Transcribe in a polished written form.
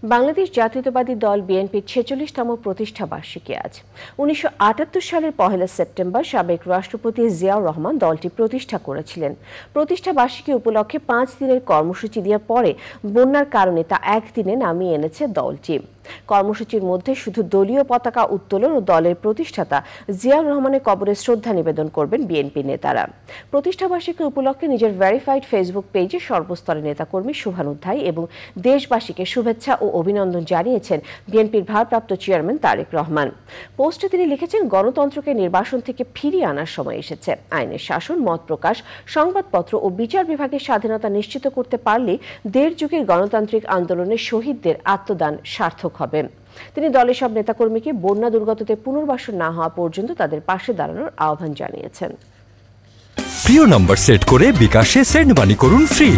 বাংলাদেশ জাতীয়তাবাদী দল বিএনপির ৪৬তম প্রতিষ্ঠা বার্ষিকী আজ। ১৯৭৮ সালের ১ সেপ্টেম্বর সাবেক রাষ্ট্রপতি জিয়াউর রহমান দলটি প্রতিষ্ঠা করেছিলেন। প্রতিষ্ঠা বার্ষিকী উপলক্ষে ৫ দিনের কর্মসূচি দেওয়ার পরে বন্যার কারণে তা একদিনে নামিয়ে এনেছে দলটি। কর্মসূচির মধ্যে শুধু দলীয় পতাকা উত্তোলন ও দলের প্রতিষ্ঠাতা জিয়াউর রহমানের কবরে শ্রদ্ধা নিবেদন করবেন বিএনপি নেতারা। প্রতিষ্ঠা বার্ষিকী উপলক্ষে নিজের ভেরিফাইড ফেসবুক পেজে সর্বস্তরের নেতাকর্মী শুভানুধ্যায়ী এবং দেশবাসীকে শুভেচ্ছা ও অভিনন্দন জানিয়েছেন বিএনপির ভারপ্রাপ্ত চেয়ারম্যান তারেক রহমান। পোস্টে তিনি লিখেছেন, গণতন্ত্রকে নির্বাসন থেকে ফিরিয়ে আনার সময় এসেছে। আইনের শাসন, মত প্রকাশ, সংবাদপত্র ও বিচার বিভাগের স্বাধীনতা নিশ্চিত করতে পারলে দেড় যুগের গণতান্ত্রিক আন্দোলনের শহীদদের আত্মদান সার্থক হবে। তিনি দলের সব নেতাকর্মীকে বন্যা দুর্গততে পুনর্বাসন না হওয়া পর্যন্ত তাদের পাশে দাঁড়ানোর আহ্বান জানিয়েছেন। প্রিয় নম্বর সেট করে বিকাশে সেন্ড মানি করুন ফ্রি।